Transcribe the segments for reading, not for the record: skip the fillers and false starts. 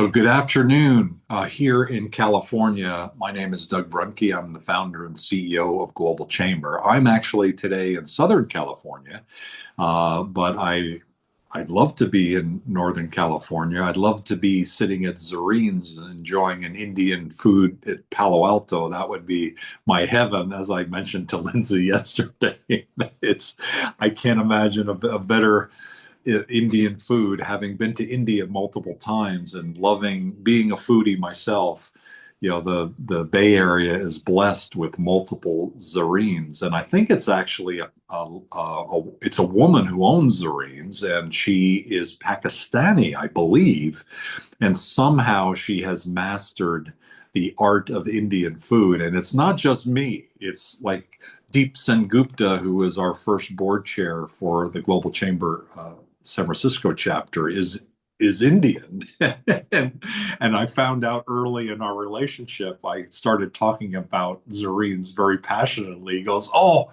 So good afternoon here in California. My name is Doug Brunke. I'm the founder and CEO of Global Chamber. I'm actually today in Southern California, but I'd love to be in Northern California. I'd love to be sitting at Zorene's enjoying an Indian food at Palo Alto. That would be my heaven, as I mentioned to Lindsay yesterday. It's I can't imagine a better Indian food, having been to India multiple times and loving being a foodie myself. The Bay Area is blessed with multiple Zarenes, and I think it's actually it's a woman who owns Zarenes, and she is Pakistani, I believe, and somehow she has mastered the art of Indian food. And it's not just me; it's like Deep Sen Gupta, who was our first board chair for the Global Chamber San Francisco chapter, is Indian. and I found out early in our relationship, I started talking about Zorene's very passionately. He goes, "Oh,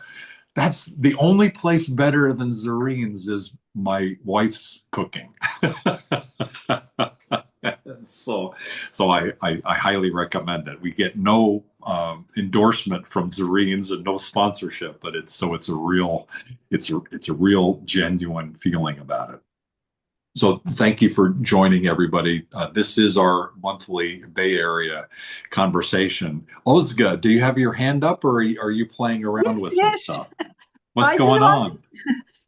that's the only place better than Zorene's is my wife's cooking." So, so I highly recommend it. We get no endorsement from Zorene's and no sponsorship, but it's a real genuine feeling about it. So thank you for joining everybody. This is our monthly Bay Area conversation. Ozga, do you have your hand up, or are you playing around with some Yes, stuff? What's I didn't going want to, on?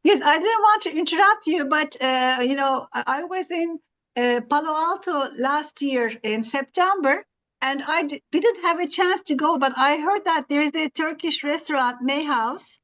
yes, I didn't want to interrupt you, but I was in Palo Alto last year in September, and didn't have a chance to go, but I heard that there is a Turkish restaurant, May House,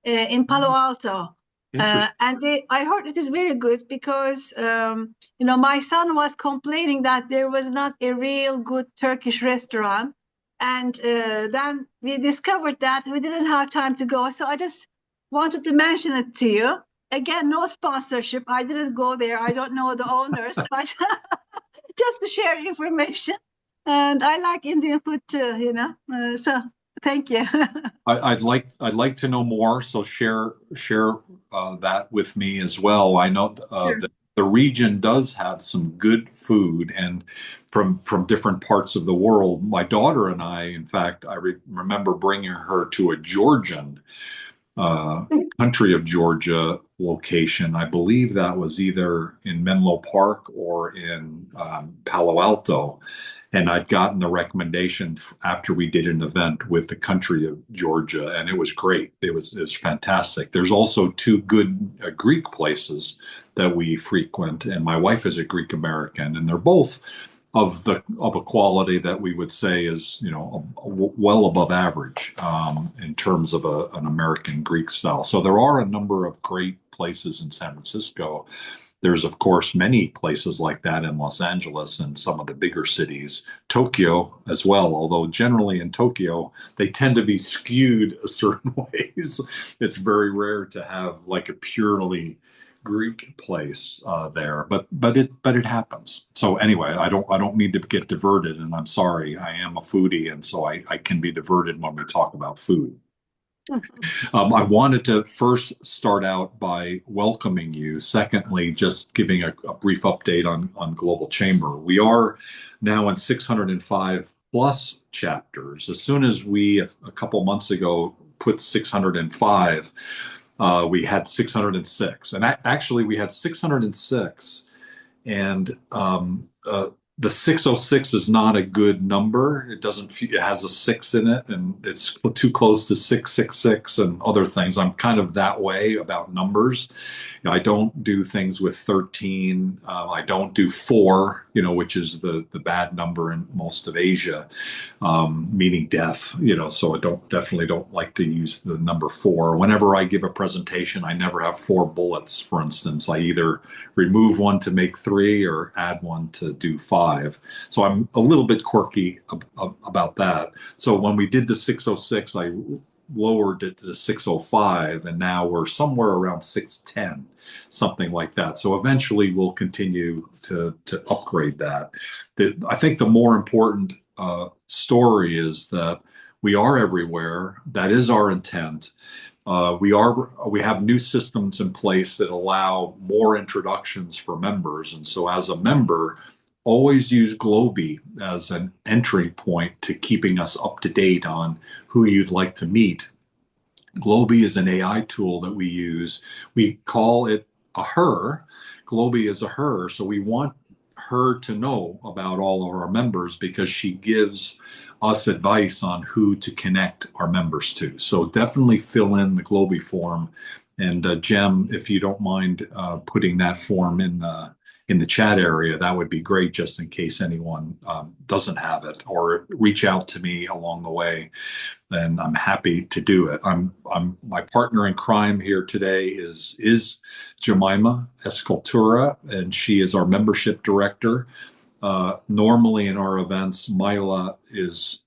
in Palo Alto. Interesting. I heard it is very good because, my son was complaining that there was not a real good Turkish restaurant. And then we discovered that we didn't have time to go. So I just wanted to mention it to you. Again, no sponsorship. I didn't go there. I don't know the owners, but just to share information. And I like Indian food too. So thank you. I'd like to know more, so share that with me as well. I know Sure. that the region does have some good food, and from different parts of the world. My daughter and I, in fact, I remember bringing her to a Georgian uh, country of Georgia location. I believe that was either in Menlo Park or in Palo Alto. And I'd gotten the recommendation after we did an event with the country of Georgia, and it was great. It was fantastic. There's also two good Greek places that we frequent, and my wife is a Greek American, and they're both of a quality that we would say is well above average in terms of an American Greek style. So there are a number of great places in San Francisco. There's, of course, many places like that in Los Angeles and some of the bigger cities, Tokyo as well, although generally in Tokyo, they tend to be skewed a certain ways. It's very rare to have like a purely Greek place there, but it happens. So anyway, I don't mean to get diverted, and I'm sorry. I am a foodie, and so I can be diverted when we talk about food. I wanted to first start out by welcoming you. Secondly, just giving a brief update on Global Chamber. We are now in 605 plus chapters. As soon as we, a couple months ago, put 605, we had 606. And actually, we had 606. And the 606 is not a good number. It has a six in it, and it's too close to 666 and other things. I'm kind of that way about numbers. I don't do things with 13. I don't do four, which is the bad number in most of Asia, meaning death. So definitely don't like to use the number four. Whenever I give a presentation, I never have four bullets, for instance. I either remove one to make three or add one to do five. So I'm a little bit quirky about that. So when we did the 606, I lowered it to 605, and now we're somewhere around 610, something like that. So eventually we'll continue to upgrade that. I think the more important story is that we are everywhere. That is our intent. We have new systems in place that allow more introductions for members, and so as a member, always use Globy as an entry point to keeping us up to date on who you'd like to meet. Globy is an AI tool that we use. We call it a her. Globy is a her. So we want her to know about all of our members because she gives us advice on who to connect our members to. So definitely fill in the Globy form. And Jem, if you don't mind putting that form in the chat area, that would be great, just in case anyone doesn't have it, or reach out to me along the way, and I'm happy to do it. I'm my partner in crime here today is Jemima Escultura, and she is our membership director. Normally in our events, Mila is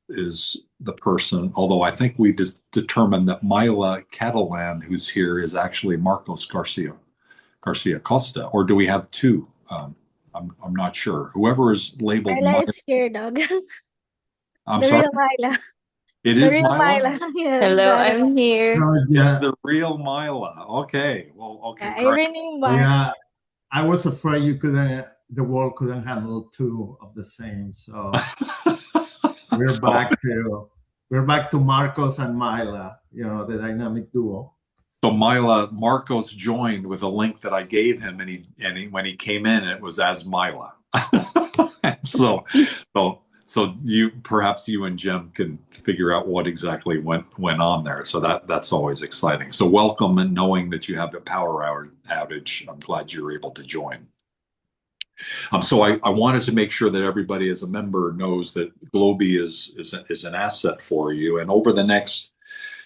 the person, although I think we just determined that Mila Catalan, who's here, is actually Marcos Garcia Costa, or do we have two? I'm not sure. Whoever is labeled Myla Mila, is here, dog. I'm The sorry, real Myla. it The is real Mila. Myla. Yes, Hello, got it. I'm here. It's Yeah, the real Mila. Okay. Well, okay, Yeah, I great. renamed Mark. yeah. I was afraid the world couldn't handle two of the same. So we're So, back to we're back to Marcos and Mila, the dynamic duo. so Mila Marcos joined with a link that I gave him, and when he came in, it was as Mila. so, so perhaps you and Jim can figure out what exactly went on there. So that's always exciting. So welcome, and knowing that you have a power outage, I'm glad you were able to join. So I wanted to make sure that everybody as a member knows that Globy is an asset for you. And over the next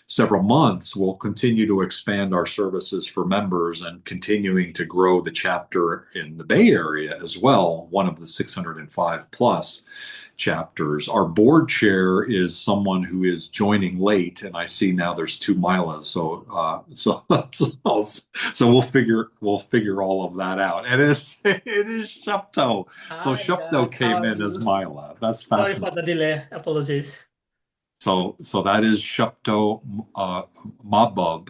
several months, we'll continue to expand our services for members and continuing to grow the chapter in the Bay Area as well, one of the 605 plus chapters. Our board chair is someone who is joining late, and I see now there's two Milas. So we'll figure all of that out. And it is Shupto. So Hi, Shupto how came are in as you? Mila. That's Sorry fascinating. for the delay. Apologies. So that is Shupto Mabub,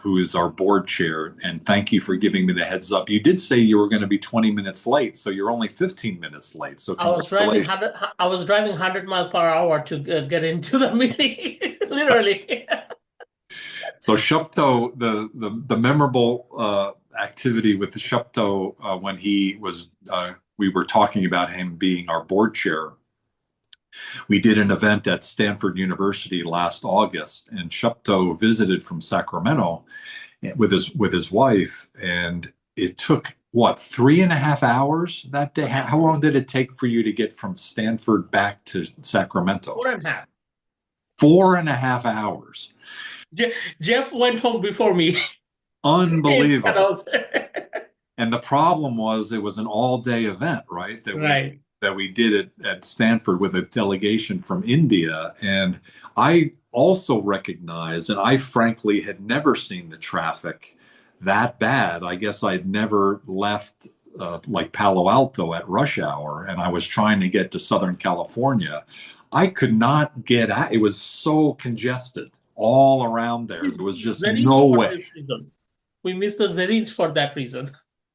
who is our board chair. And thank you for giving me the heads up. You did say you were going to be 20 minutes late, so you're only 15 minutes late. So I was driving congratulations. 100. I was driving 100 miles per hour to get into the meeting, literally. So Shupto, the memorable activity with the Shupto when he was, we were talking about him being our board chair. We did an event at Stanford University last August, and Shupto visited from Sacramento with his wife, and it took what 3.5 hours that day. How long did it take for you to get from Stanford back to Sacramento? 4.5. 4.5 hours. Jeff went home before me. Unbelievable. And the problem was it was an all-day event, right? Right. That we did it at Stanford with a delegation from India. And I also recognized, and I frankly had never seen the traffic that bad. I guess I'd never left like Palo Alto at rush hour, and I was trying to get to Southern California. I could not get out. It was so congested all around there. There was just no way. We missed the Zeris for that reason.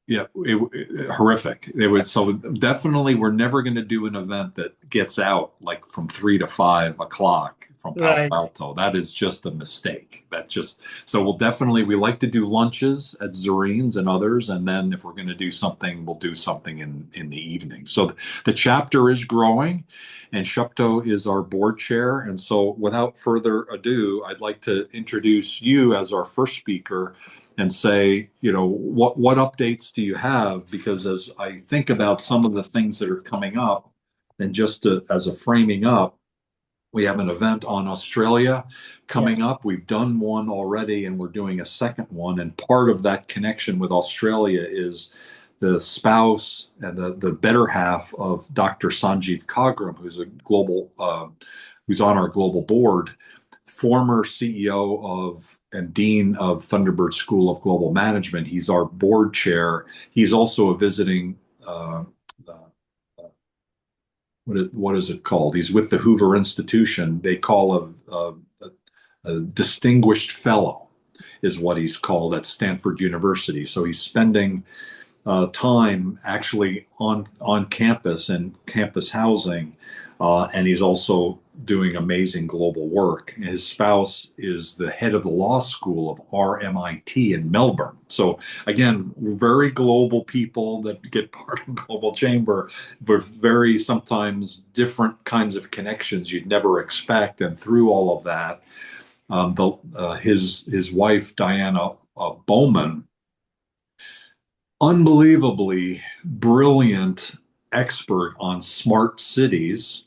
Yeah, horrific. It was so definitely we're never going to do an event that gets out like from 3 to 5 o'clock from Palo Alto. That is just a mistake. So we like to do lunches at Zorene's and others, and then if we're going to do something, we'll do something in the evening. So the chapter is growing, and Shupto is our board chair. And so without further ado, I'd like to introduce you as our first speaker and say, what updates do you have? Because as I think about some of the things that are coming up, and just as a framing up, we have an event on Australia coming up. We've done one already, and we're doing a second one. And part of that connection with Australia is the spouse and the better half of Dr. Sanjeev Kagram, who's who's on our global board, former CEO and Dean of Thunderbird School of Global Management. He's our board chair. He's also a visiting, what is it called? He's with the Hoover Institution. They call a distinguished fellow is what he's called at Stanford University. So he's spending time actually on campus and campus housing, and he's also doing amazing global work. His spouse is the head of the law school of RMIT in Melbourne. So again, very global people that get part of Global Chamber, but very sometimes different kinds of connections you'd never expect. And through all of that, his wife Diana Bowman, unbelievably brilliant expert on smart cities,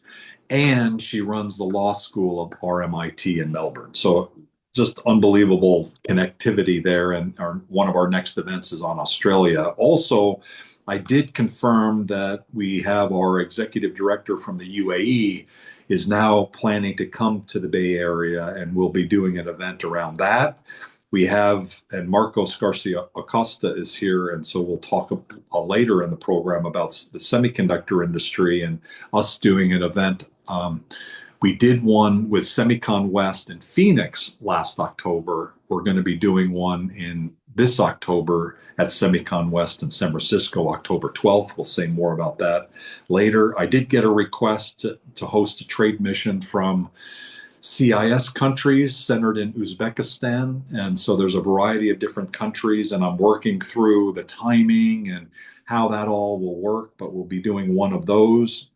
and she runs the law school of RMIT in Melbourne. So just unbelievable connectivity there. And one of our next events is on Australia. Also, I did confirm that we have our executive director from the UAE is now planning to come to the Bay Area, and we'll be doing an event around that. We have, and Marcos Garcia Acosta is here, and so we'll talk later in the program about the semiconductor industry and us doing an event. We did one with Semicon West in Phoenix last October. We're going to be doing one in this October at Semicon West in San Francisco, October 12th. We'll say more about that later. I did get a request to host a trade mission from CIS countries centered in Uzbekistan. And so there's a variety of different countries, and I'm working through the timing and how that all will work, but we'll be doing one of those.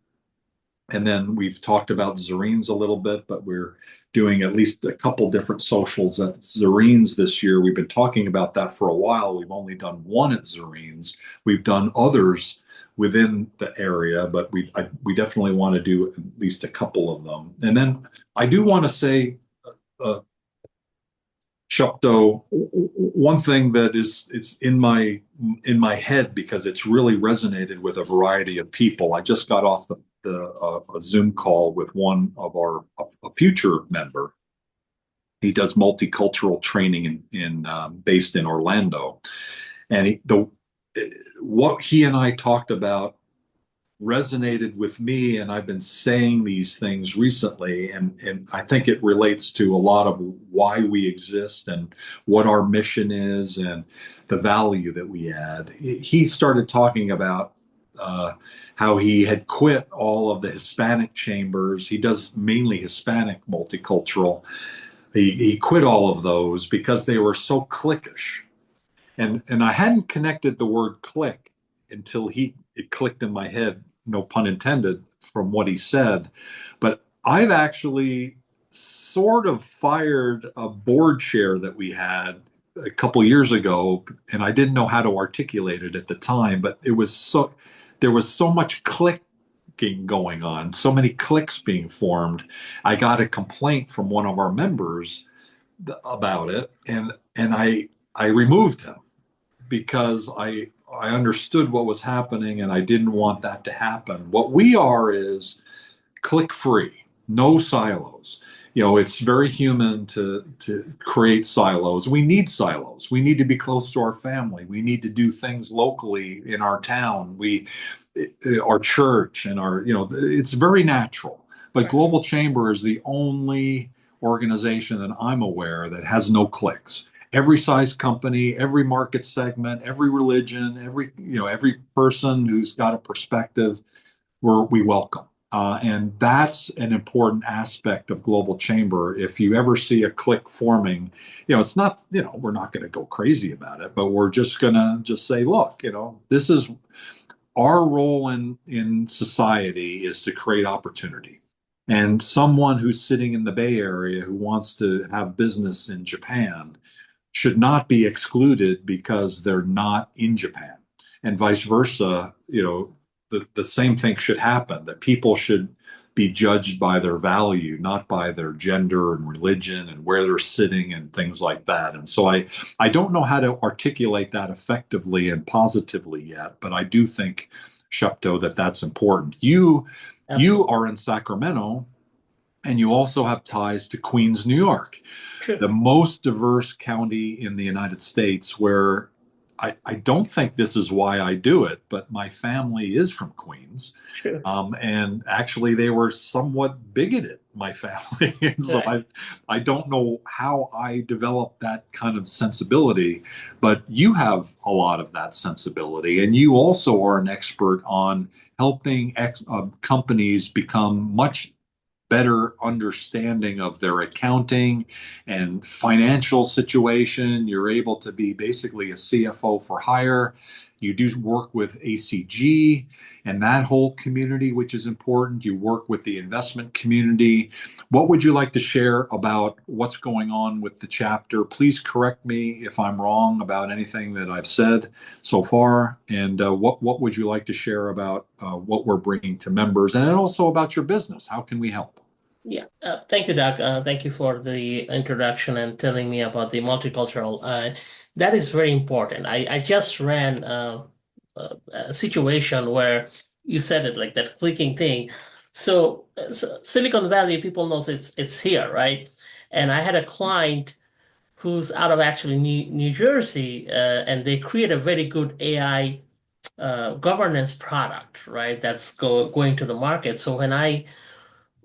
And then we've talked about Zareen's a little bit, but we're doing at least a couple different socials at Zareen's this year. We've been talking about that for a while. We've only done one at Zareen's. We've done others within the area, but we definitely want to do at least a couple of them. And then I do want to say, Shupto, one thing that it's in my head because it's really resonated with a variety of people. I just got off a Zoom call with one of a future member. He does multicultural training based in Orlando, and what he and I talked about resonated with me, and I've been saying these things recently, and I think it relates to a lot of why we exist and what our mission is and the value that we add. He started talking about how he had quit all of the Hispanic chambers. He does mainly Hispanic multicultural. He quit all of those because they were so cliquish. And I hadn't connected the word click until it clicked in my head, no pun intended, from what he said. But I've actually sort of fired a board chair that we had a couple years ago, and I didn't know how to articulate it at the time, but there was so much clicking going on, so many clicks being formed. I got a complaint from one of our members about it, and I removed him because I understood what was happening and I didn't want that to happen. What we are is click free, no silos. It's very human to create silos. We need silos. We need to be close to our family. We need to do things locally in our town. Our church and it's very natural. But Global Chamber is the only organization that I'm aware that has no cliques. Every size company, every market segment, every religion, every person who's got a perspective, we welcome. And that's an important aspect of Global Chamber. If you ever see a clique forming, it's not, we're not going to go crazy about it, but we're just going to just say, look, this is our role in society is to create opportunity. And someone who's sitting in the Bay Area who wants to have business in Japan should not be excluded because they're not in Japan, and vice versa. The same thing should happen, that people should be judged by their value, not by their gender and religion and where they're sitting and things like that. And so I don't know how to articulate that effectively and positively yet, but I do think, Shupto, that's important. You are in Sacramento, and you also have ties to Queens, New York, True. the most diverse county in the United States, where I don't think this is why I do it, but my family is from Queens. Sure. And actually, they were somewhat bigoted, my family. And so Right. I don't know how I developed that kind of sensibility, but you have a lot of that sensibility. And you also are an expert on helping companies become much better understanding of their accounting and financial situation. You're able to be basically a CFO for hire. You do work with ACG and that whole community, which is important. You work with the investment community. What would you like to share about what's going on with the chapter? Please correct me if I'm wrong about anything that I've said so far. And what would you like to share about what we're bringing to members, and also about your business? How can we help? Yeah, thank you, Doug. Thank you for the introduction and telling me about the multicultural. That is very important. I just ran a situation where you said it like that clicking thing. So Silicon Valley, people knows it's here, right? And I had a client who's out of actually New Jersey, and they create a very good AI governance product, right? That's going to the market. So when I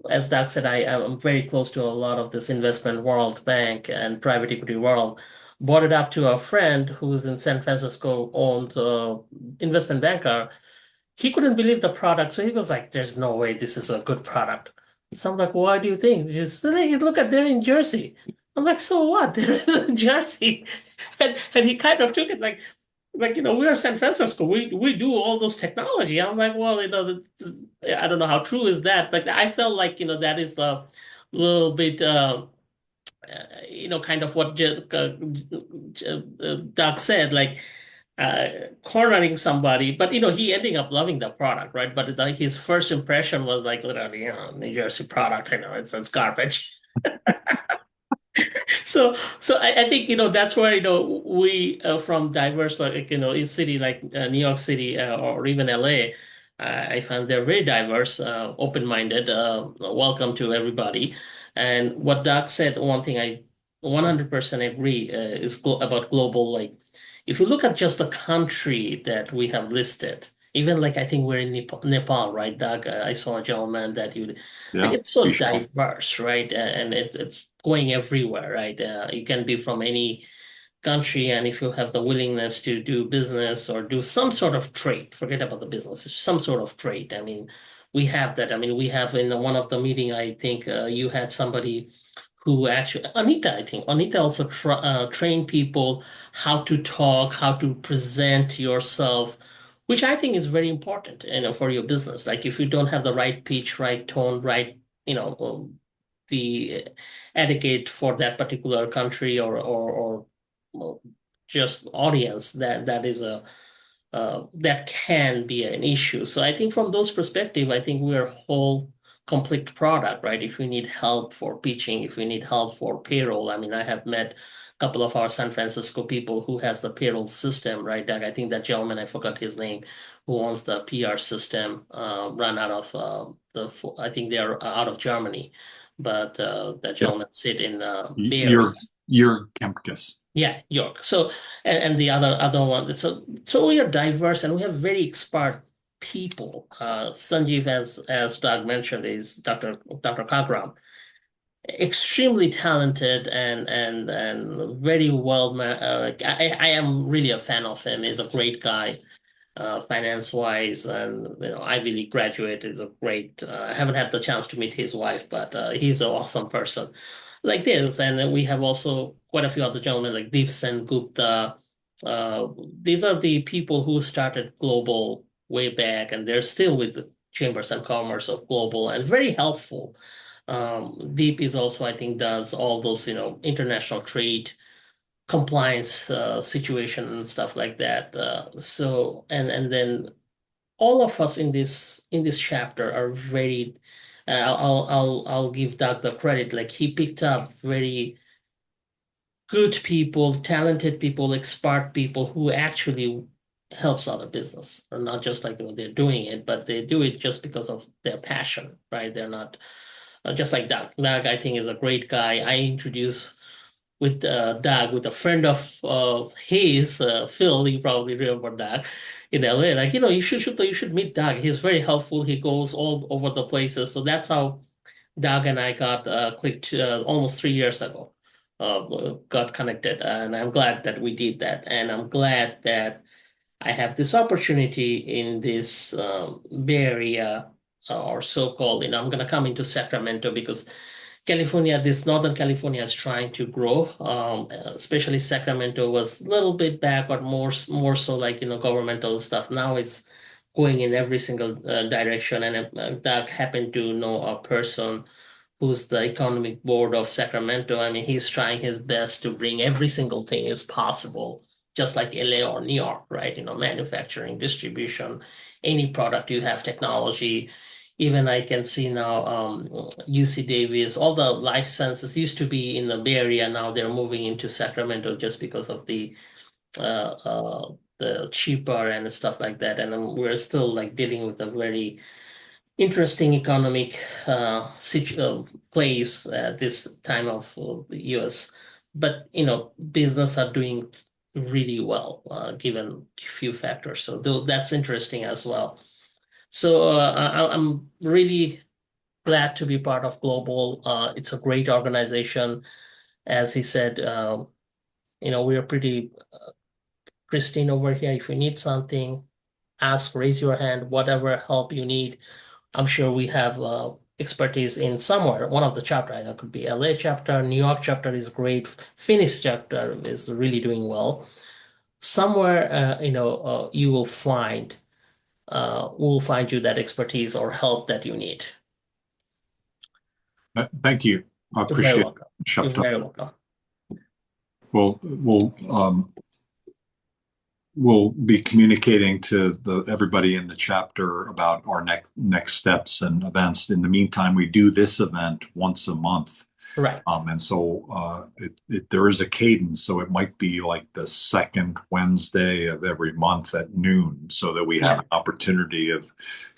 as Doug said, am very close to a lot of this investment world, bank and private equity world. Brought it up to a friend who's in San Francisco, owned investment banker. He couldn't believe the product, so he was like, "There's no way this is a good product." So I'm like, "Why do you think?" Just "Hey, look at they're in Jersey." I'm like, "So what? There is in Jersey," and he kind of took it like we're San Francisco, we do all those technology. I'm like, well, I don't know how true is that. Like I felt like that is the little bit kind of what Doug said, like uh, cornering somebody, but he ending up loving the product, right? But his first impression was like literally, New Jersey product. It's garbage. So I think that's where we from diverse like in city like New York City or even LA. I find they're very diverse, open-minded, welcome to everybody. And what Doc said, one thing I 100% agree is about global. Like, if you look at just the country that we have listed, even like I think we're in Nepal, right, Doug? I saw a gentleman that you like. Yeah, It's so we shall. diverse, right? And it's going everywhere, right? You can be from any country, and if you have the willingness to do business or do some sort of trade, forget about the business, some sort of trade. I mean, we have that. I mean, we have in one of the meeting, I think you had somebody who actually, Anita, I think Anita also trained people how to talk, how to present yourself, which I think is very important, for your business. Like if you don't have the right pitch, right tone, right, the etiquette for that particular country or well, just audience, that is a that can be an issue. So I think from those perspective, I think we're a whole complete product, right? If we need help for pitching, if we need help for payroll, I mean, I have met a couple of our San Francisco people who has the payroll system, right? Doug, I think that gentleman, I forgot his name, who owns the PR system, run out of I think they're out of Germany, but that Yeah, gentleman sit in Bay Area. you're Kempkes. Yeah, York. So and the other one. So we are diverse and we have very expert people. Sanjeev, as Doug mentioned, is Dr. Kagram, extremely talented and very well. I am really a fan of him. He's a great guy, finance wise, and Ivy League graduate is a great. I haven't had the chance to meet his wife, but he's an awesome person like this. And then we have also quite a few other gentlemen like Divsen Gupta. These are the people who started Global way back, and they're still with the Chambers and Commerce of Global and very helpful. Deep is also, I think, does all those, international trade compliance situation and stuff like that. And then all of us in this chapter are very. I'll give Doug the credit. Like he picked up very good people, talented people, expert people who actually helps other business, or not just like they're doing it, but they do it just because of their passion, right? They're not just like Doug. Doug, I think, is a great guy. I introduce Doug, with a friend of his, Phil. You probably remember Doug in LA. Like, you should meet Doug. He's very helpful. He goes all over the places. So that's how Doug and I got clicked almost 3 years ago. Got connected, and I'm glad that we did that. And I'm glad that I have this opportunity in this Bay Area, or so-called. I'm going to come into Sacramento because California, this Northern California is trying to grow. Especially Sacramento was a little bit back, but more so like, governmental stuff. Now it's going in every single direction. And Doug happened to know a person who's the economic board of Sacramento. I mean, he's trying his best to bring every single thing as possible, just like LA or New York, right? Manufacturing, distribution, any product you have, technology. Even I can see now, UC Davis, all the life sciences used to be in the Bay Area. Now they're moving into Sacramento just because of the cheaper and stuff like that. And we're still like dealing with a very interesting economic place at this time of the US. But business are doing really well given a few factors. So that's interesting as well. So I'm really glad to be part of Global. It's a great organization. As he said, we are pretty pristine over here. If you need something, ask, raise your hand, whatever help you need. I'm sure we have expertise in somewhere. One of the chapter, that could be LA chapter, New York chapter is great. Phoenix chapter is really doing well. Somewhere, you will find you that expertise or help that you need. Thank you. I You're very appreciate welcome. it, You're Shepta. very welcome. We'll be communicating to everybody in the chapter about our next steps and events. In the meantime, we do this event once a month. Right. And so there is a cadence, so it might be like the second Wednesday of every month at noon, so that we have Yeah. an opportunity of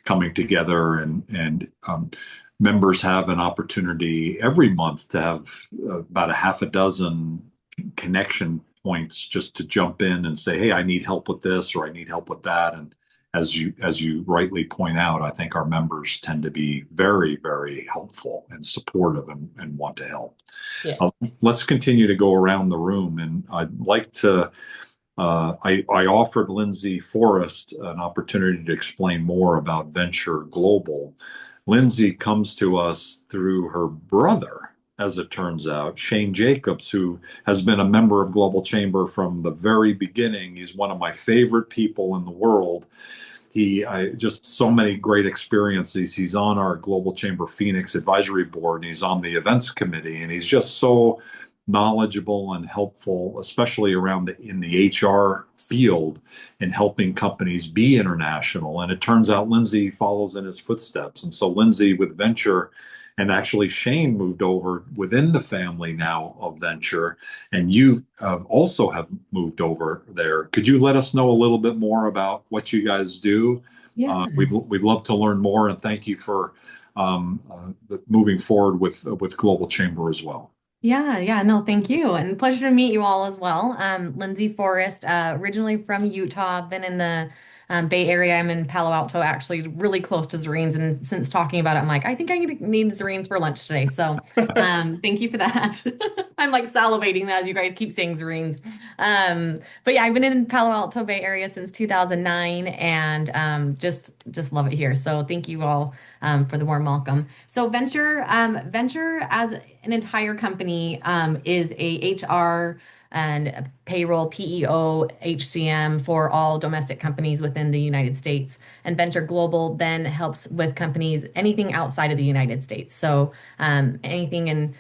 coming together, and members have an opportunity every month to have about a half a dozen connection points just to jump in and say, hey, I need help with this, or I need help with that. And as you rightly point out, I think our members tend to be very, very helpful and supportive, and want to help. Yeah. Let's continue to go around the room, and I'd like to. I offered Lindsay Forrest an opportunity to explain more about Venture Global. Lindsay comes to us through her brother, as it turns out, Shane Jacobs, who has been a member of Global Chamber from the very beginning. He's one of my favorite people in the world. Just so many great experiences. He's on our Global Chamber Phoenix Advisory Board, and he's on the events committee, and he's just so knowledgeable and helpful, especially in the HR field, in helping companies be international. And it turns out Lindsay follows in his footsteps. And so Lindsay with Venture, and actually Shane moved over within the family now of Venture, and you also have moved over there. Could you let us know a little bit more about what you guys do? Yeah. We'd love to learn more, and thank you for moving forward with Global Chamber as well. Yeah, no, thank you. And pleasure to meet you all as well. Lindsay Forrest, originally from Utah, been in the Bay Area. I'm in Palo Alto, actually, really close to Zorene's. And since talking about it, I'm like, I think I need Zorene's for lunch today. So thank you for that. I'm like salivating as you guys keep saying Zorene's. But yeah, I've been in Palo Alto Bay Area since 2009, and just love it here. So thank you all for the warm welcome. So Venture as an entire company is a HR and payroll PEO HCM for all domestic companies within the United States. And Venture Global then helps with companies anything outside of the United States. So anything in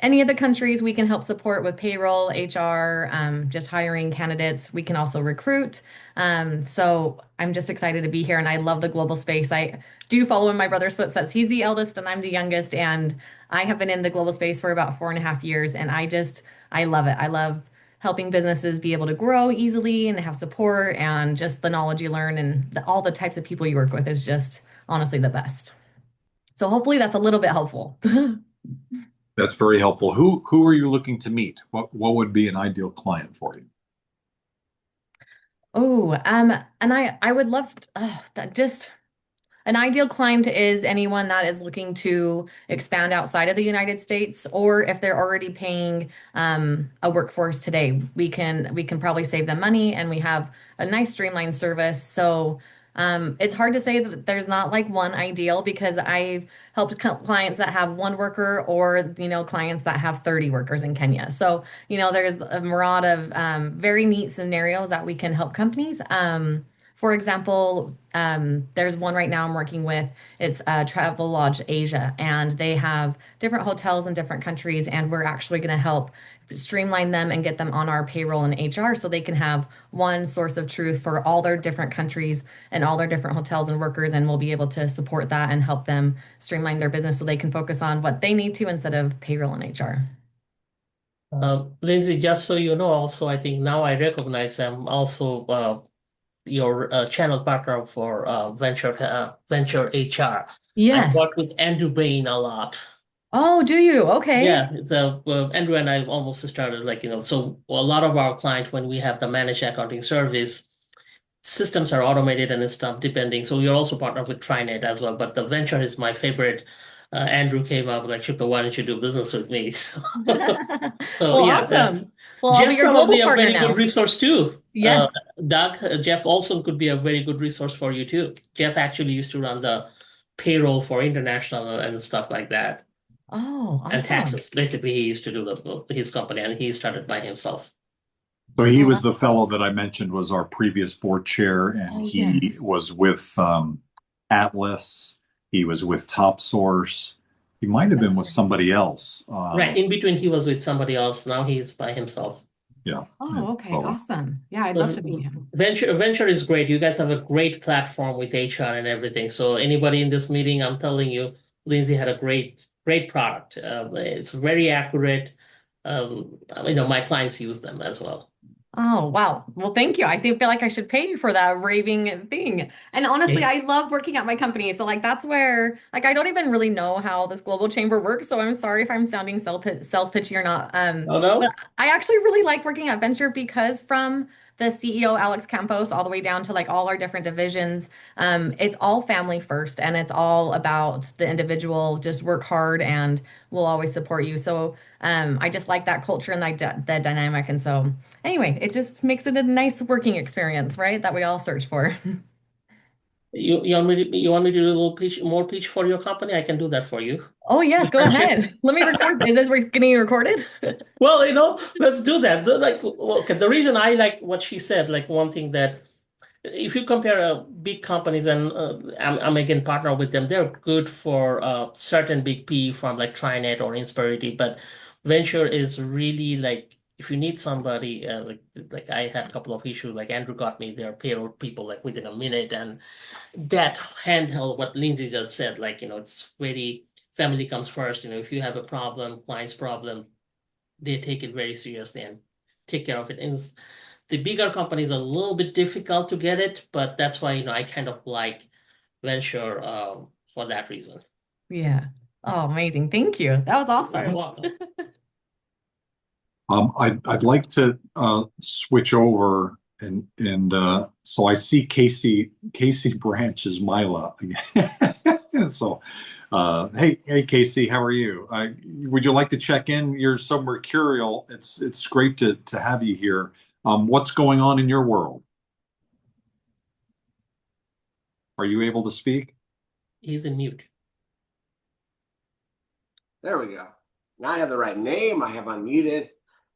any of the countries we can help support with payroll, HR, just hiring candidates. We can also recruit. So I'm just excited to be here, and I love the global space. I do follow in my brother's footsteps. He's the eldest and I'm the youngest, and I have been in the global space for about 4.5 years, and I love it. I love helping businesses be able to grow easily and have support, and just the knowledge you learn, and all the types of people you work with is just honestly the best. So hopefully that's a little bit helpful. That's very helpful. Who are you looking to meet? What would be an ideal client for you? Oh, and I would love that just an ideal client is anyone that is looking to expand outside of the United States, or if they're already paying a workforce today, we can probably save them money, and we have a nice streamlined service. So it's hard to say that there's not like one ideal because I've helped clients that have one worker or clients that have 30 workers in Kenya. So there's a myriad of very neat scenarios that we can help companies. For example, there's one right now I'm working with. It's Travel Lodge Asia, and they have different hotels in different countries, and we're actually going to help streamline them and get them on our payroll and HR so they can have one source of truth for all their different countries and all their different hotels and workers, and we'll be able to support that and help them streamline their business so they can focus on what they need to instead of payroll and HR. Lindsay, just so you know, also, I think now I recognize I'm also your channel partner for Venture HR. I Yes. work with Andrew Bain a lot. Oh, do you? Okay. Yeah, it's Andrew and I almost started so a lot of our clients, when we have the managed accounting service, systems are automated and stuff depending. So we're also partnered with TriNet as well. But the venture is my favorite. Andrew came up like, Shipta, why don't you do business with me? So Well, yeah, awesome. Well, I'll be Jeff your global probably a partner very good now. resource too. Yes. Doug, Jeff also could be a very good resource for you too. Jeff actually used to run the payroll for international and stuff like that, Oh, and awesome. taxes. Basically, he used to do his company, and he started by himself. So he Well, was the fellow that I mentioned was our previous board chair, and oh, he yes. was with Atlas. He was with TopSource. He might have been That's with right. somebody else. Right. In between, he was with somebody else. Now he's by himself. Yeah. Yeah. Oh, okay. So Awesome. Yeah, I'd love to meet So him. Venture is great. You guys have a great platform with HR and everything. So anybody in this meeting, I'm telling you, Lindsay had a great product. It's very accurate. My clients use them as well. Oh, wow. Well, thank you. I think feel like I should pay you for that raving thing. And honestly, Yeah. I love working at my company. So like that's where like I don't even really know how this global chamber works. So I'm sorry if I'm sounding sales pitchy or not. Oh But no? I actually really like working at Venture because from the CEO Alex Campos all the way down to like all our different divisions, it's all family first and it's all about the individual. Just work hard and we'll always support you. So I just like that culture and that dynamic. And so anyway, it just makes it a nice working experience, right? That we all search for. You want me to do a little pitch for your company? I can do that for you. Oh, yes, go ahead. Let me record. Is this getting recorded? Well, let's do that. Okay, the reason I like what she said, like one thing that if you compare big companies, and I'm again partner with them, they're good for certain big PE firm like TriNet or Insperity, but venture is really like if you need somebody like I had a couple of issues, like Andrew got me their payroll people like within a minute, and that handheld what Lindsay just said, like it's very family comes first. If you have a problem, client's problem, they take it very seriously and take care of it. And the bigger companies are a little bit difficult to get it, but that's why I kind of like venture for that reason. Yeah. Oh, amazing. Thank you. That was You're very awesome. welcome. I'd like to switch over and so I see Casey Branch is Mila again. So hey Casey, how are you? Would you like to check in? You're so mercurial. It's great to have you here. What's going on in your world? Are you able to speak? He's in mute. There we go. Now I have the right name. I have unmuted.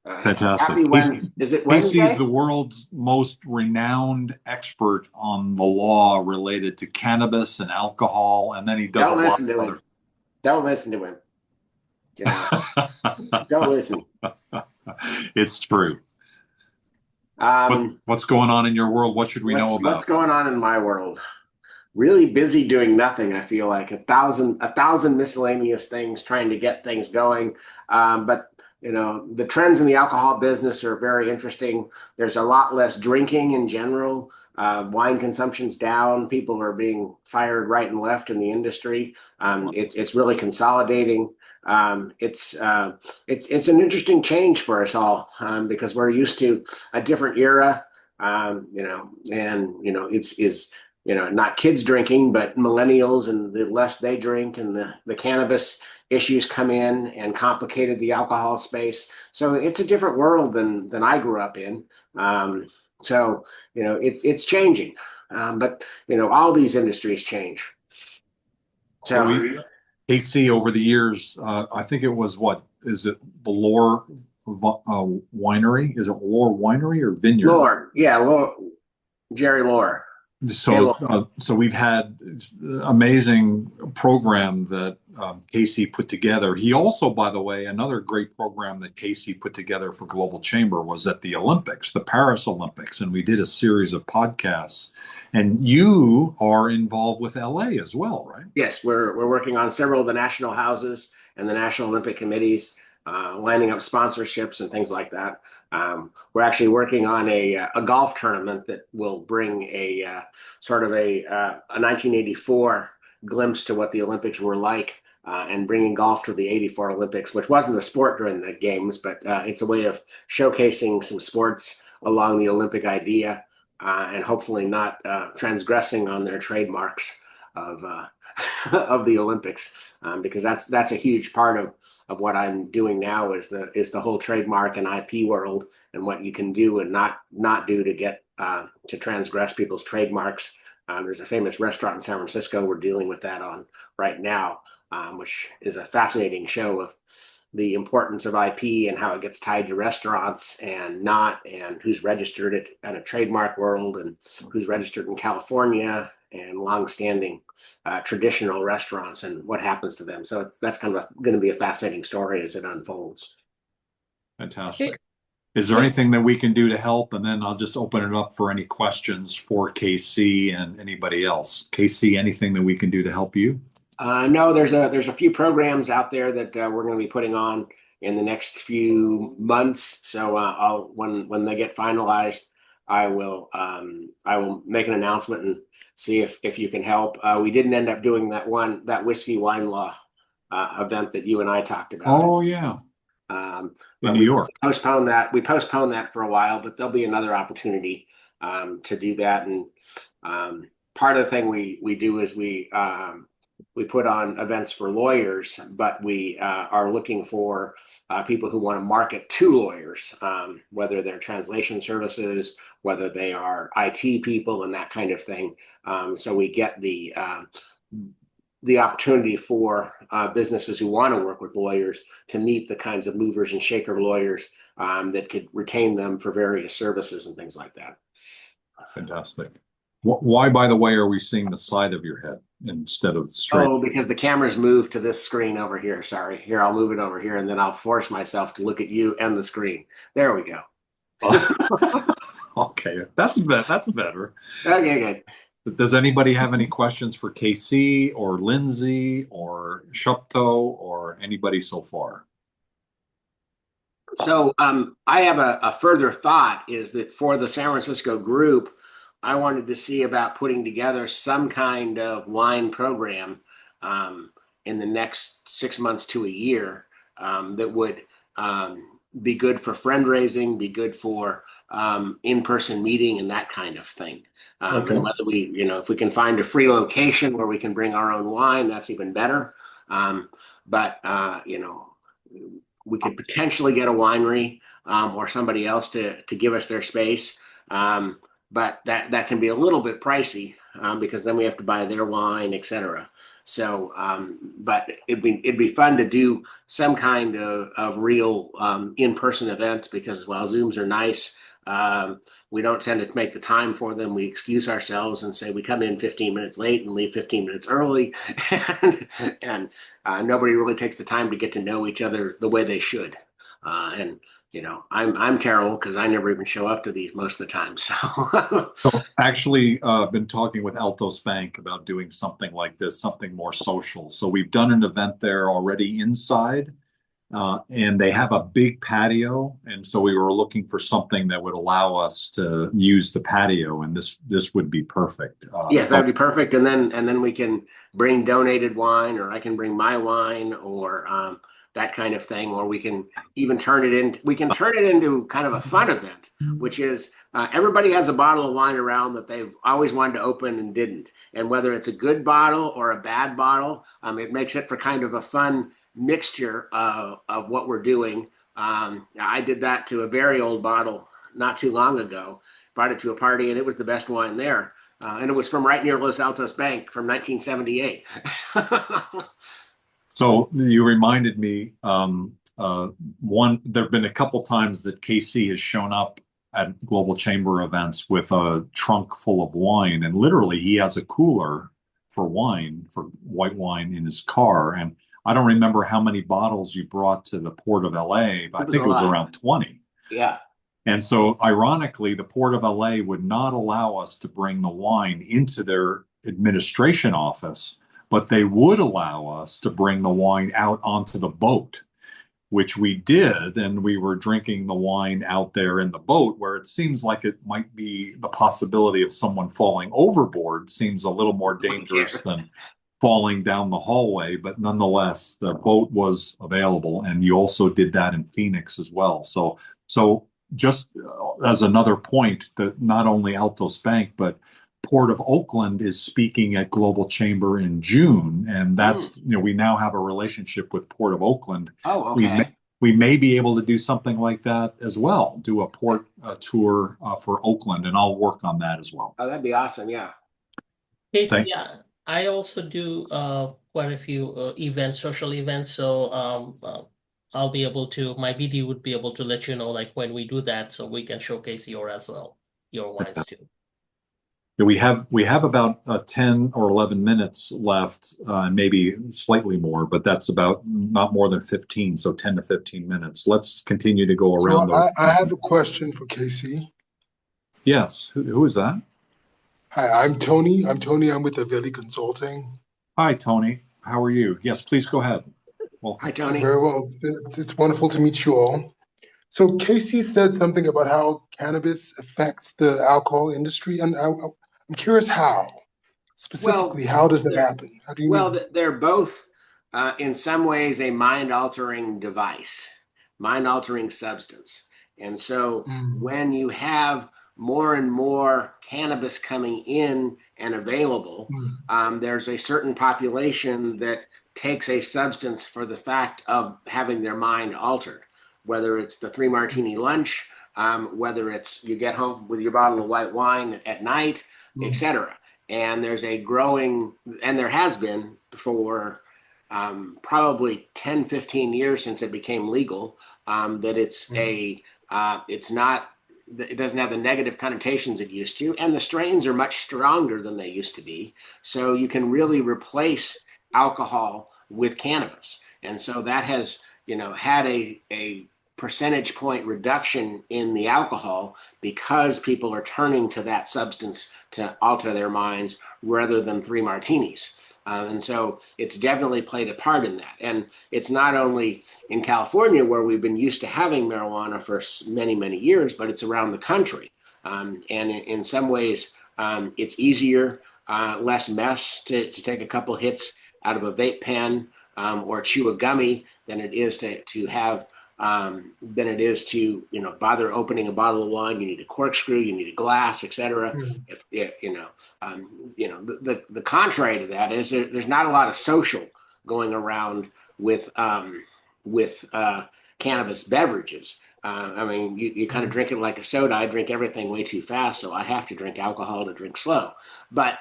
Fantastic. Happy Wednesday. Is it Casey is Wednesday? the world's most renowned expert on the law related to cannabis and alcohol, and then he does Don't a lot listen to of him. Don't listen to him. Get out. Don't listen. It's true. Um, What's going on in your world? What should we know about? what's going on in my world? Really busy doing nothing. I feel like a thousand miscellaneous things trying to get things going. But the trends in the alcohol business are very interesting. There's a lot less drinking in general. Wine consumption's down. People are being fired right and left in the industry. It's really consolidating. It's an interesting change for us all, because we're used to a different era, and not kids drinking, but millennials, and the less they drink, and the cannabis issues come in and complicated the alcohol space. So it's a different world than I grew up in. So it's changing, but all these industries change. So So KC over the years, I think it was what is it the Lore Winery? Is it Lore Winery or Vineyard? Lore, yeah, Lore, Jerry Lore. So, so we've had amazing program that Casey put together. He also, by the way, another great program that Casey put together for Global Chamber was at the Olympics, the Paris Olympics, and we did a series of podcasts. And you are involved with LA as well, right? Yes, we're working on several of the national houses and the National Olympic Committees, lining up sponsorships and things like that. We're actually working on a golf tournament that will bring a sort of a 1984 glimpse to what the Olympics were like, and bringing golf to the '84 Olympics, which wasn't a sport during the games, but it's a way of showcasing some sports along the Olympic idea, and hopefully not transgressing on their trademarks of of the Olympics, because that's a huge part of what I'm doing now is the whole trademark and IP world, and what you can do and not do to get to transgress people's trademarks. There's a famous restaurant in San Francisco we're dealing with that on right now, which is a fascinating show of the importance of IP and how it gets tied to restaurants and not, and who's registered it in a trademark world and who's registered in California, and longstanding traditional restaurants and what happens to them. So that's kind of going to be a fascinating story as it unfolds. Fantastic. Is there anything that we can do to help? And then I'll just open it up for any questions for KC and anybody else. KC, anything that we can do to help you? No, there's a few programs out there that we're going to be putting on in the next few months. So I'll when they get finalized, I will make an announcement and see if you can help. We didn't end up doing that whiskey wine law event that you and I talked about. Oh yeah, in New York. We postponed that for a while, but there'll be another opportunity to do that. And part of the thing we do is we put on events for lawyers, but we are looking for people who want to market to lawyers, whether they're translation services, whether they are IT people, and that kind of thing. So we get the opportunity for businesses who want to work with lawyers to meet the kinds of movers and shaker lawyers that could retain them for various services and things like that. Fantastic. Why, by the way, are we seeing the side of your head instead of straight? Oh, because the camera's moved to this screen over here. Sorry. Here, I'll move it over here, and then I'll force myself to look at you and the screen. There we go. Okay, that's better. Okay, good. Does anybody have any questions for KC or Lindsay or Shupto or anybody so far? So I have a further thought, is that for the San Francisco group, I wanted to see about putting together some kind of wine program in the next 6 months to a year, that would be good for friend raising, be good for in-person meeting and that kind of thing. Okay. And whether we, if we can find a free location where we can bring our own wine, that's even better. But we could potentially get a winery or somebody else to give us their space. But that can be a little bit pricey because then we have to buy their wine, etc. So, but it'd be fun to do some kind of real in-person event, because while Zooms are nice, we don't tend to make the time for them. We excuse ourselves and say we come in 15 minutes late and leave 15 minutes early, and nobody really takes the time to get to know each other the way they should. And I'm terrible because I never even show up to these most of the time. So actually, been talking with Altos Bank about doing something like this, something more social. So we've done an event there already inside, and they have a big patio. And so we were looking for something that would allow us to use the patio, and this would be perfect. Yes, that would be perfect. And then we can bring donated wine, or I can bring my wine, or that kind of thing, or we can even turn it into kind of a fun event, which is everybody has a bottle of wine around that they've always wanted to open and didn't. And whether it's a good bottle or a bad bottle, it makes it for kind of a fun mixture of what we're doing. I did that to a very old bottle not too long ago, brought it to a party, and it was the best wine there. And it was from right near Los Altos Bank from 1978. So you reminded me, there have been a couple times that KC has shown up at Global Chamber events with a trunk full of wine, and literally he has a cooler for wine, for white wine in his car. And I don't remember how many bottles you brought to the Port of LA, but I think it was around 20. Yeah. And so, ironically, the Port of LA would not allow us to bring the wine into their administration office, but they would allow us to bring the wine out onto the boat, which we did. And we were drinking the wine out there in the boat, where it seems like it might be the possibility of someone falling overboard seems a little more dangerous than falling down the hallway. But nonetheless, the boat was available. And you also did that in Phoenix as well. So just as another point, that not only Altos Bank, but Port of Oakland is speaking at Global Chamber in June, and that's we now have a relationship with Port of Oakland. Oh, okay. We may be able to do something like that as well, do a port tour for Oakland, and I'll work on that as well. Oh, that'd be awesome. Yeah. Casey, yeah, I also do quite a few events, social events. So I'll be able to, my BD would be able to let you know like when we do that, so we can showcase your wines too. We have about 10 or 11 minutes left, maybe slightly more, but that's about not more than 15, so 10 to 15 minutes. Let's continue to go around. So I have a question for Casey. Yes, who is that? Hi, I'm Tony. I'm with Aveli Consulting. Hi, Tony. How are you? Yes, please go ahead. Welcome. Hi, Tony. Very well. It's wonderful to meet you all. So Casey said something about how cannabis affects the alcohol industry, and I'm curious how. Specifically, how does that happen? How do you mean? They're both in some ways a mind-altering device, mind-altering substance. And so when you have more and more cannabis coming in and available, there's a certain population that takes a substance for the fact of having their mind altered, whether it's the 3 martini lunch, whether it's you get home with your bottle of white wine at night, etc. And there's a growing, and there has been for probably 10, 15 years since it became legal, that it doesn't have the negative connotations it used to, and the strains are much stronger than they used to be. So you can really replace alcohol with cannabis. And so that has, had a percentage point reduction in the alcohol because people are turning to that substance to alter their minds rather than 3 martinis. And so it's definitely played a part in that. And it's not only in California where we've been used to having marijuana for many, many years, but it's around the country. And in some ways, it's easier, less mess to take a couple hits out of a vape pen or chew a gummy than it is to bother opening a bottle of wine. You need a corkscrew, you need a glass, etc. The contrary to that is there's not a lot of social going around with cannabis beverages. You kind of drink it like a soda. I drink everything way too fast, so I have to drink alcohol to drink slow. But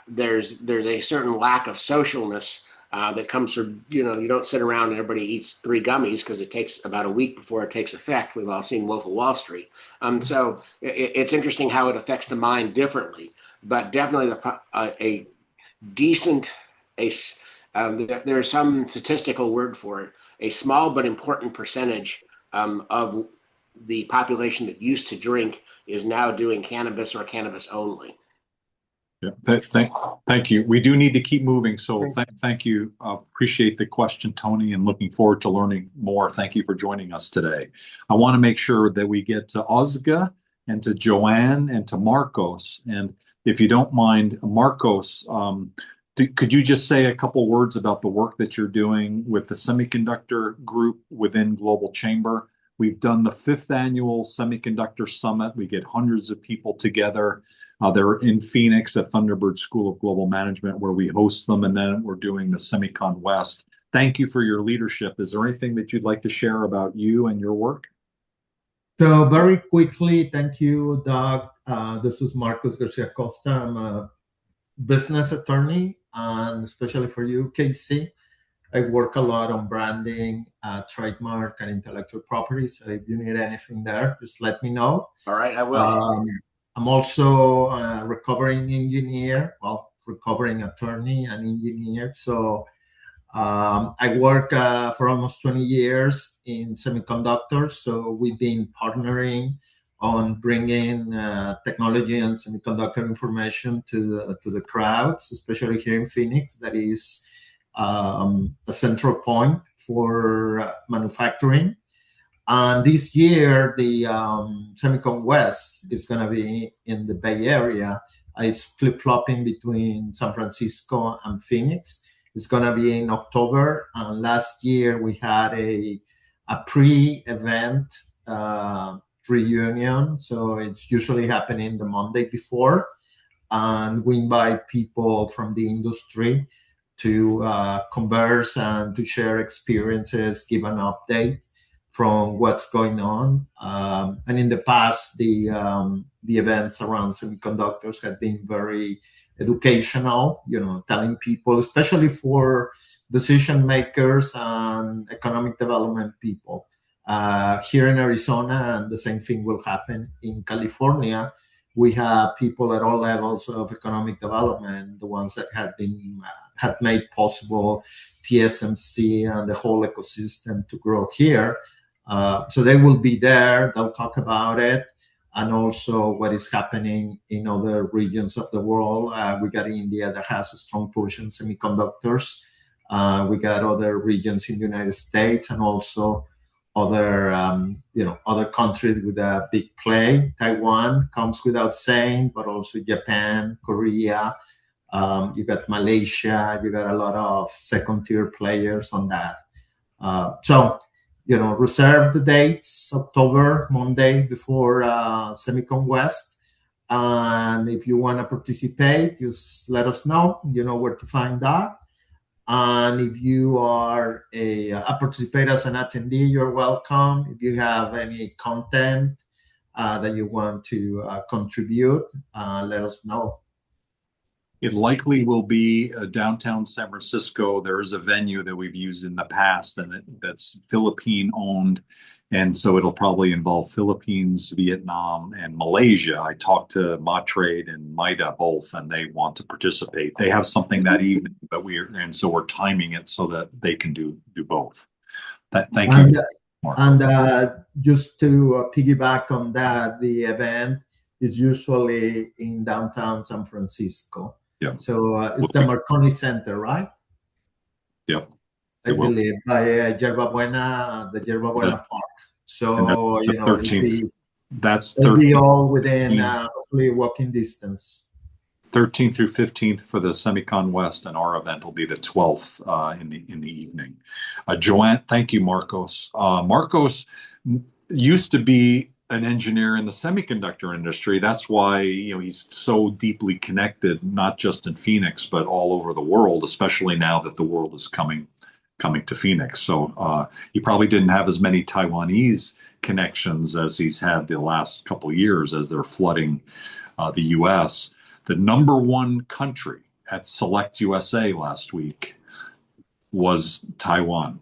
there's a certain lack of socialness that comes from, you don't sit around and everybody eats 3 gummies because it takes about a week before it takes effect. We've all seen Wolf of Wall Street. So it's interesting how it affects the mind differently, but definitely there's some statistical word for it, a small but important percentage of the population that used to drink is now doing cannabis or cannabis only. Yeah, thank you. We do need to keep moving, so thank you. Appreciate the question, Tony, and looking forward to learning more. Thank you for joining us today. I want to make sure that we get to Ozga and to Joanne and to Marcos. And if you don't mind, Marcos, Could you just say a couple words about the work that you're doing with the semiconductor group within Global Chamber? We've done the fifth annual Semiconductor Summit. We get hundreds of people together. They're in Phoenix at Thunderbird School of Global Management, where we host them, and then we're doing the Semicon West. Thank you for your leadership. Is there anything that you'd like to share about you and your work? So very quickly, thank you, Doug. This is Marcos Garcia Costa. I'm a business attorney, and especially for you, Casey, I work a lot on branding, trademark, and intellectual property. So if you need anything there, just let me know. All right, I will. I'm also a recovering engineer, well, recovering attorney and engineer. So I work for almost 20 years in semiconductors. So we've been partnering on bringing technology and semiconductor information to the crowds, especially here in Phoenix. That is a central point for manufacturing. And this year, the Semicon West is going to be in the Bay Area. It's flip-flopping between San Francisco and Phoenix. It's going to be in October. And last year, we had a pre-event reunion. So it's usually happening the Monday before. And we invite people from the industry to converse and to share experiences, give an update from what's going on. And in the past, the events around semiconductors have been very educational, telling people, especially for decision makers and economic development people. Here in Arizona, and the same thing will happen in California, we have people at all levels of economic development, the ones that have made possible TSMC and the whole ecosystem to grow here. So they will be there. They'll talk about it, and also what is happening in other regions of the world. We got India that has a strong push in semiconductors. We got other regions in the United States, and also other other countries with a big play. Taiwan comes without saying, but also Japan, Korea. You got Malaysia. You got a lot of second-tier players on that. So reserve the dates, October, Monday before Semicon West. And if you want to participate, just let us know. You know where to find that. And if you are a participate as an attendee, you're welcome. If you have any content that you want to contribute, let us know. It likely will be downtown San Francisco. There is a venue that we've used in the past, and that's Philippine owned. And so it'll probably involve Philippines, Vietnam, and Malaysia. I talked to Matrade and Mida both, and they want to participate. They have something that evening, and so we're timing it so that they can do both. Thank you, Mark. And just to piggyback on that, the event is usually in downtown San Francisco. Yeah. So it's the Marconi Center, right? Yep. I believe by the Yerba Buena Park. So the 13th. That's it'll be all within hopefully walking distance. 13th through 15th for the Semicon West, and our event will be the 12th in the evening. Joanne, thank you, Marcos. Marcos used to be an engineer in the semiconductor industry. That's why he's so deeply connected, not just in Phoenix, but all over the world, especially now that the world is coming to Phoenix. So he probably didn't have as many Taiwanese connections as he's had the last couple of years as they're flooding the U.S. The number one country at Select USA last week was Taiwan.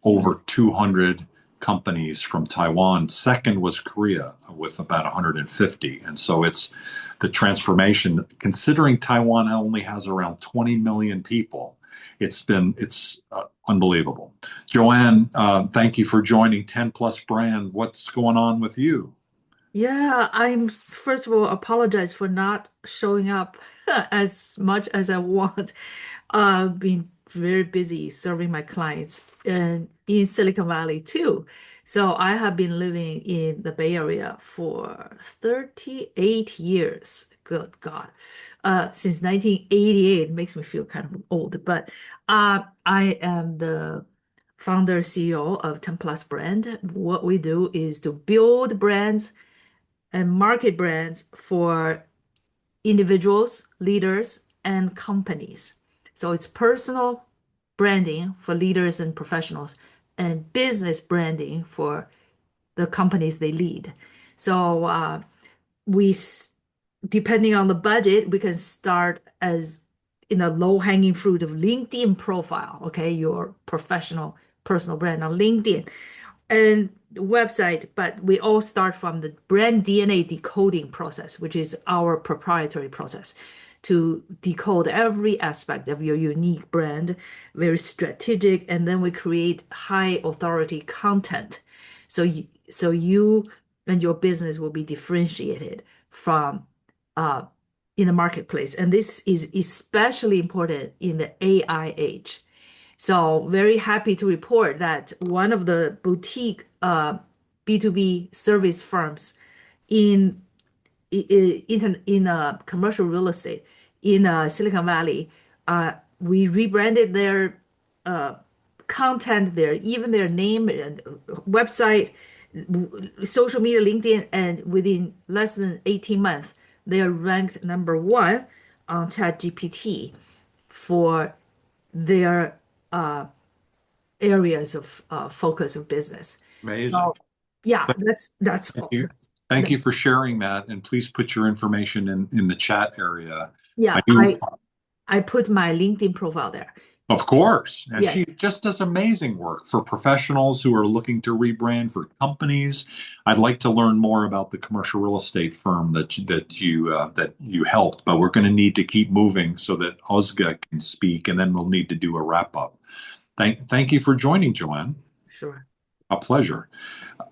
Over 200 companies from Taiwan. Second was Korea with about 150. And so it's the transformation, considering Taiwan only has around 20 million people. It's unbelievable. Joanne, thank you for joining 10 Plus Brand. What's going on with you? Yeah, I'm first of all apologize for not showing up as much as I want. Been very busy serving my clients in Silicon Valley too. So I have been living in the Bay Area for 38 years. Good God. Since 1988, makes me feel kind of old, but I am the founder CEO of 10 Plus Brand. What we do is to build brands and market brands for individuals, leaders, and companies. So it's personal branding for leaders and professionals, and business branding for the companies they lead. So we, depending on the budget, we can start as in a low-hanging fruit of LinkedIn profile, okay, your professional personal brand on LinkedIn and website, but we all start from the brand DNA decoding process, which is our proprietary process to decode every aspect of your unique brand, very strategic, and then we create high authority content. So you and your business will be differentiated from in the marketplace. And this is especially important in the AI age. So very happy to report that one of the boutique B2B service firms in commercial real estate in Silicon Valley, we rebranded their content, even their name and website, social media, LinkedIn, and within less than 18 months, they are ranked number one on ChatGPT for their areas of focus of business. Amazing. So yeah, Thank that's thank all. you. Thank you for sharing that, and please put your information in the chat area. I Yeah, do, I put my LinkedIn profile there. of course. And she Yes, just does amazing work for professionals who are looking to rebrand, for companies. I'd like to learn more about the commercial real estate firm that you helped, but we're going to need to keep moving so that Ozga can speak, and then we'll need to do a wrap up. Thank you for joining, Joanne. sure. A pleasure.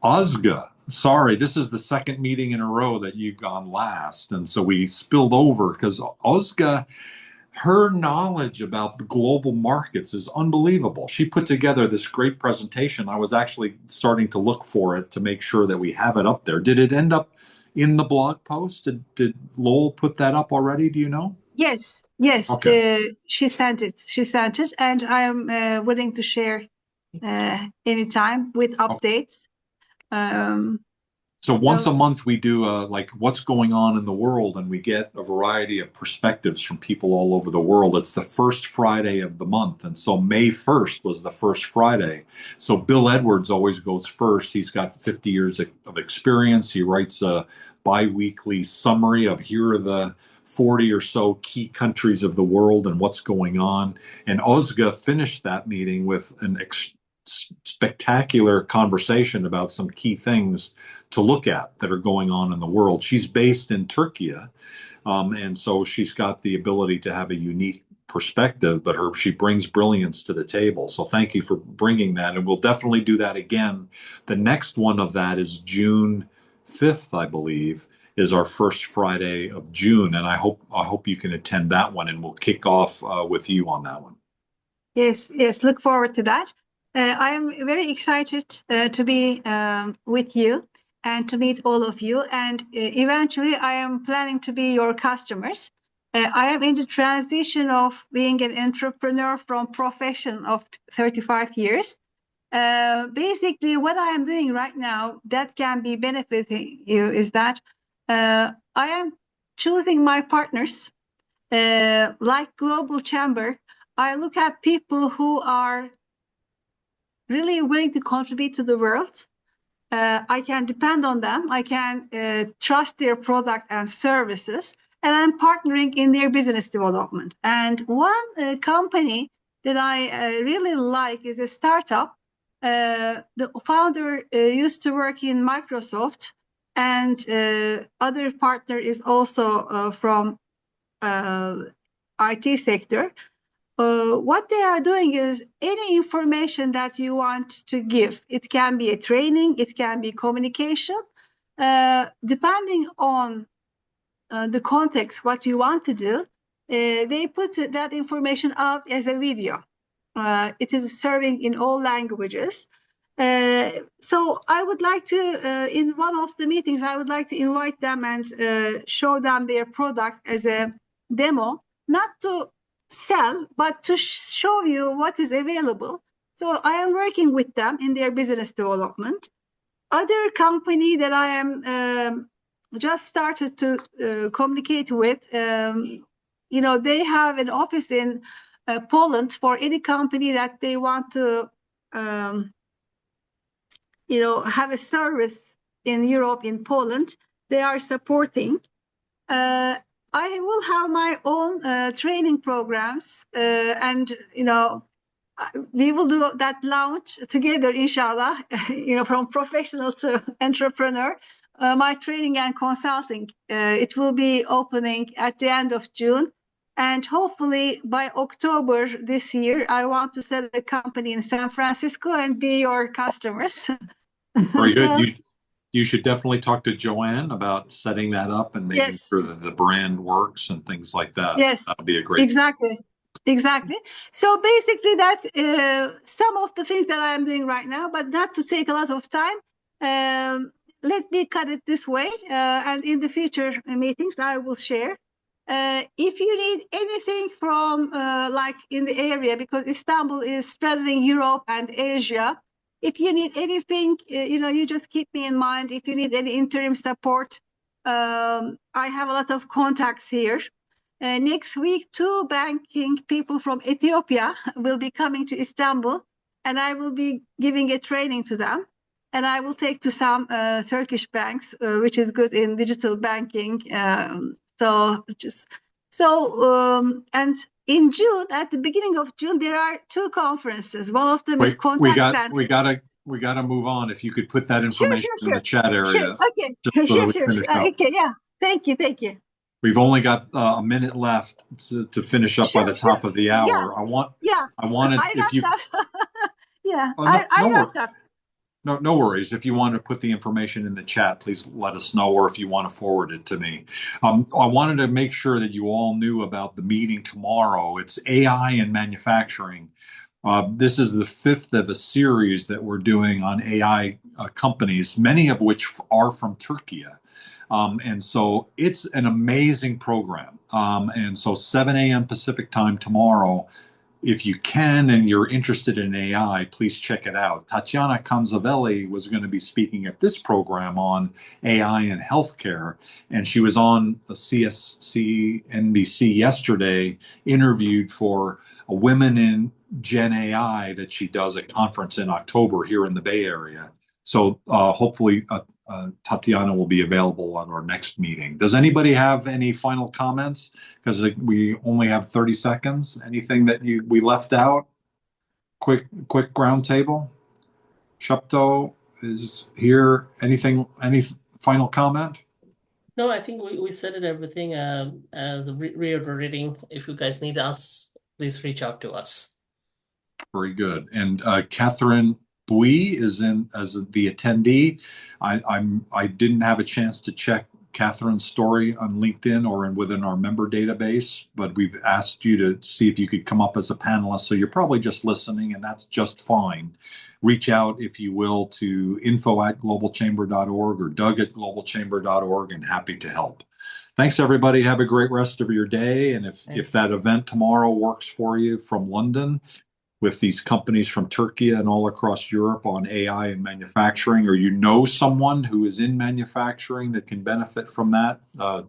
Ozga, sorry, this is the second meeting in a row that you've gone last. And so we spilled over because Ozga, her knowledge about the global markets is unbelievable. She put together this great presentation. I was actually starting to look for it to make sure that we have it up there. Did it end up in the blog post? Did Lowell put that up already? Do you know? Yes, yes. Okay. She sent it. She sent it, and I am willing to share anytime with updates. So once So a month we do like what's going on in the world, and we get a variety of perspectives from people all over the world. It's the first Friday of the month, and so May 1st was the first Friday. So Bill Edwards always goes first. He's got 50 years of experience. He writes a bi-weekly summary of here are the 40 or so key countries of the world and what's going on. And Ozga finished that meeting with an spectacular conversation about some key things to look at that are going on in the world. She's based in Turkey, and so she's got the ability to have a unique perspective, but she brings brilliance to the table. So thank you for bringing that, and we'll definitely do that again. The next one of that is June 5th, I believe, is our first Friday of June, and I hope you can attend that one, and we'll kick off with you on that one. yes, yes. Look forward to that. I am very excited to be with you and to meet all of you. And eventually, I am planning to be your customers. I am in the transition of being an entrepreneur from profession of 35 years. Basically, what I am doing right now that can be benefiting you is that I am choosing my partners like Global Chamber. I look at people who are really willing to contribute to the world. I can depend on them. I can trust their product and services, and I'm partnering in their business development. And one company that I really like is a startup. The founder used to work in Microsoft, and other partner is also from IT sector. What they are doing is any information that you want to give. It can be a training, it can be communication, depending on the context, what you want to do. They put that information out as a video. It is serving in all languages. So I would like to, in one of the meetings, I would like to invite them and show them their product as a demo, not to sell, but to show you what is available. So I am working with them in their business development. Other company that I am just started to communicate with, they have an office in Poland for any company that they want to, have a service in Europe, in Poland. They are supporting. I will have my own training programs, and we will do that launch together, inshallah. From professional to entrepreneur. My training and consulting, it will be opening at the end of June. And hopefully by October this year, I want to set a company in San Francisco and be your customers. Very good. So, You should definitely talk to Joanne about setting that up and making yes, sure that the brand works and things like that. yes, That would be a great. exactly. So basically, that's some of the things that I'm doing right now, but not to take a lot of time. Let me cut it this way, and in the future meetings, I will share. If you need anything from like in the area, because Istanbul is straddling Europe and Asia, if you need anything, you just keep me in mind. If you need any interim support, I have a lot of contacts here. Next week, 2 banking people from Ethiopia will be coming to Istanbul, and I will be giving a training to them. And I will take to some Turkish banks, which is good in digital banking. And in June, at the beginning of June, there are 2 conferences. One of them is Wait, contact center. we gotta move on. If you could put that Sure, information in the chat sure. area, Okay, just so that we finish up. Okay, yeah. Thank you. We've only got a minute left to finish up by the top of the hour. Yeah. I wanted I if you. wrapped up. Yeah, Oh, I wrapped up. No worries. If you want to put the information in the chat, please let us know, or if you want to forward it to me. I wanted to make sure that you all knew about the meeting tomorrow. It's AI in manufacturing. This is the 5th of a series that we're doing on AI companies, many of which are from Turkey. And so it's an amazing program. And so 7 a.m. Pacific time tomorrow. If you can and you're interested in AI, please check it out. Tatiana Kanzavelli was going to be speaking at this program on AI in healthcare, and she was on a CSC NBC yesterday, interviewed for a Women in Gen AI that she does a conference in October here in the Bay Area. So hopefully Tatiana will be available on our next meeting. Does anybody have any final comments? Because we only have 30 seconds. Anything that we left out? Quick roundtable. Shupto is here. Any final comment? No, I think we said it everything. As reiterating, if you guys need us, please reach out to us. Very good. And Catherine Bui is in as the attendee. I didn't have a chance to check Catherine's story on LinkedIn or within our member database, but we've asked you to see if you could come up as a panelist. So you're probably just listening, and that's just fine. Reach out, if you will, to info@globalchamber.org or doug@globalchamber.org, and happy to help. Thanks, everybody. Have a great rest of your day. And if that event tomorrow works for you from London, with these companies from Turkey and all across Europe on AI and manufacturing, or you know someone who is in manufacturing that can benefit from that,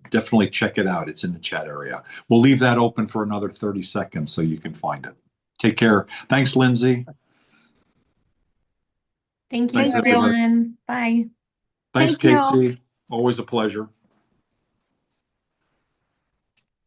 definitely check it out. It's in the chat area. We'll leave that open for another 30 seconds so you can find it. Take care. Thanks, Lindsay. Thank you, Thanks, everyone. everybody. Bye. Thanks, Thank you all. Casey. Always a pleasure.